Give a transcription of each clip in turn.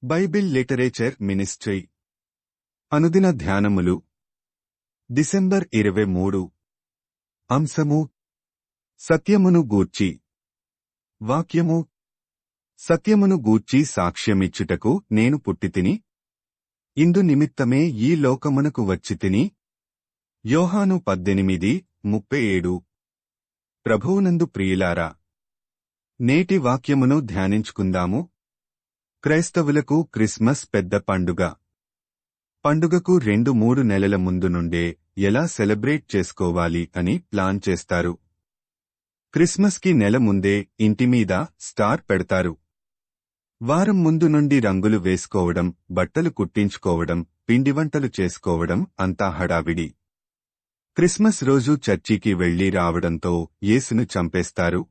Bible literature ministry అనుదిన ధ్యానములు December 23 అంశము సత్యమును గూర్చి వాక్యము సత్యమును గూర్చి సాక్ష్యమిచ్చుటకు నేను పుట్టితిని ఇందు నిమిత్తమే ఈ లోకమునకు వచ్చితిని యోహాను 18:37 ప్రభువునందు ప్రియులారా నేటి వాక్యమును ధ్యానించుకుందాము. క్రైస్తవులకు క్రిస్మస్ పెద్ద పండుగ. పండుగకు 2-3 నెలల ముందు నుండే ఎలా సెలబ్రేట్ చేసుకోవాలి అని ప్లాన్ చేస్తారు. క్రిస్మస్కి నెల ముందే ఇంటిమీద స్టార్ పెడతారు. వారం ముందు నుండి రంగులు వేసుకోవడం, బట్టలు కుట్టించుకోవడం, పిండివంటలు చేసుకోవడం అంతా హడావిడి. క్రిస్మస్ రోజు చర్చికి వెళ్లి రావడంతో యేసును చంపేస్తారు.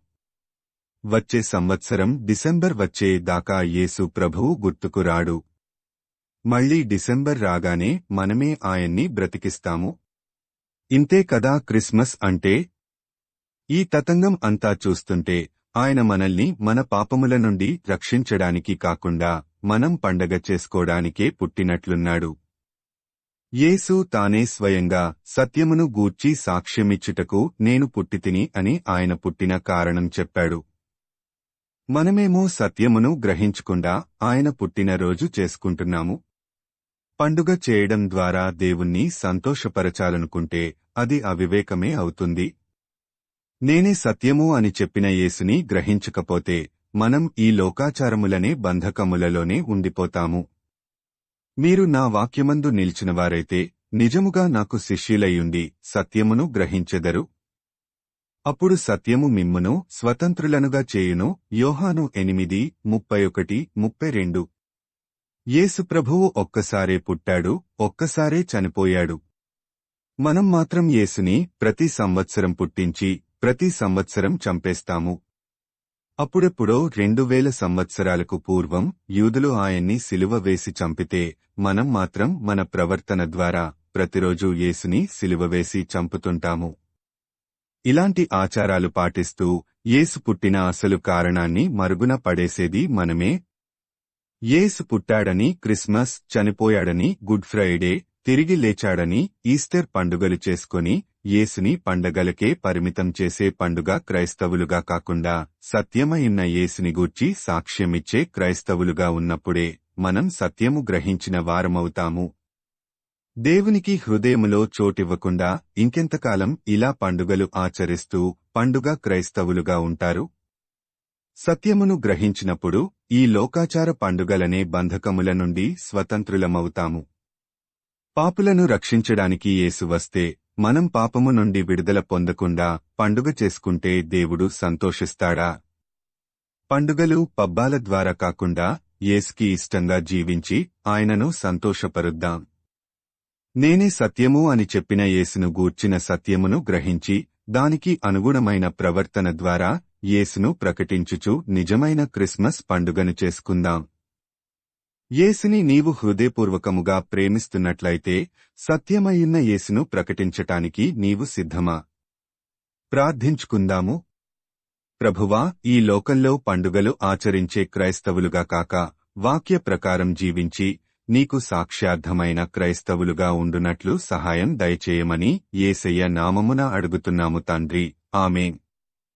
వచ్చే సంవత్సరం డిసెంబర్ వచ్చే దాకా యేసు ప్రభువు గుర్తుకు రాడు. మళ్లీ డిసెంబర్ రాగానే మనమే ఆయన్ని బ్రతికిస్తాము. ఇంతే కదా క్రిస్మస్ అంటే. ఈ తతంగం అంతా చూస్తుంటే ఆయన మనల్ని మన పాపముల నుండి రక్షించడానికి కాకుండా మనం పండగ చేసుకోడానికే పుట్టినట్లున్నాడు. యేసు తానే స్వయంగా సత్యమును గూర్చి సాక్ష్యమిచ్చుటకు నేను పుట్టితిని అని ఆయన పుట్టిన కారణం చెప్పాడు. మనమేమో సత్యమును గ్రహించకుండా ఆయన పుట్టినరోజు చేసుకుంటున్నాము. పండుగ చేయడం ద్వారా దేవుణ్ణి సంతోషపరచాలనుకుంటే అది అవివేకమే అవుతుంది. నేనే సత్యము అని చెప్పిన యేసుని గ్రహించకపోతే మనం ఈ లోకాచారములనే బంధకములలోనే ఉండిపోతాము. మీరు నా వాక్యమందు నిలిచినవారైతే నిజముగా నాకు శిష్యులయ్యుండి సత్యమును గ్రహించెదరు. అప్పుడు సత్యము మిమ్మును స్వతంత్రులనుగా చేయును. యోహాను 8:31-32 యేసు ప్రభువు ఒక్కసారే పుట్టాడు, ఒక్కసారే చనిపోయాడు. మనం మాత్రం యేసుని ప్రతి సంవత్సరం పుట్టించి ప్రతి సంవత్సరం చంపేస్తాము. అప్పుడెప్పుడో 2000 సంవత్సరాలకు పూర్వం యూదులు ఆయన్ని సిలువ వేసి చంపితే మనం మాత్రం మన ప్రవర్తన ద్వారా ప్రతిరోజూ యేసుని సిలువ వేసి చంపుతుంటాము. ఇలాంటి ఆచారాలు పాటిస్తూ యేసు పుట్టిన అసలు కారణాన్ని మరుగున పడేసేది మనమే. యేసు పుట్టాడని క్రిస్మస్, చనిపోయాడని గుడ్ ఫ్రైడే, తిరిగి లేచాడని ఈస్టర్ పండుగలు చేసుకొని యేసుని పండగలకే పరిమితం చేసే పండుగ క్రైస్తవులుగా కాకుండా సత్యమైన యేసుని గూర్చి సాక్ష్యమిచ్చే క్రైస్తవులుగా ఉన్నప్పుడే మనం సత్యము గ్రహించిన వారమవుతాము. దేవునికి హృదయములో చోటివ్వకుండా ఇంకెంతకాలం ఇలా పండుగలు ఆచరిస్తూ పండుగ క్రైస్తవులుగా ఉంటారు? సత్యమును గ్రహించినప్పుడు ఈ లోకాచార పండుగలనే బంధకముల నుండి స్వతంత్రులమవుతాము. పాపులను రక్షించడానికి యేసు వస్తే మనం పాపము నుండి విడుదల పొందకుండా పండుగ చేసుకుంటే దేవుడు సంతోషిస్తాడా? పండుగలు, పబ్బాల ద్వారా కాకుండా యేసుకి ఇష్టంగా జీవించి ఆయనను సంతోషపరుద్దాం. నేనే సత్యము అని చెప్పిన యేసును గూర్చిన సత్యమును గ్రహించి దానికి అనుగుణమైన ప్రవర్తన ద్వారా యేసును ప్రకటించుచు నిజమైన క్రిస్మస్ పండుగను చేసుకుందాం. యేసుని నీవు హృదయపూర్వకముగా ప్రేమిస్తున్నట్లయితే సత్యమయున్న యేసును ప్రకటించటానికి నీవు సిద్ధమా? ప్రార్థించుకుందాము. ప్రభువా, ఈ లోకంలో పండుగలు ఆచరించే క్రైస్తవులుగా కాక వాక్య ప్రకారం జీవించి నీకు సాక్ష్యార్థమైన క్రైస్తవులుగా ఉండునట్లు సహాయం దయచేయమని యేసయ్య నామమున అడుగుతున్నాము తండ్రి. ఆమేన్.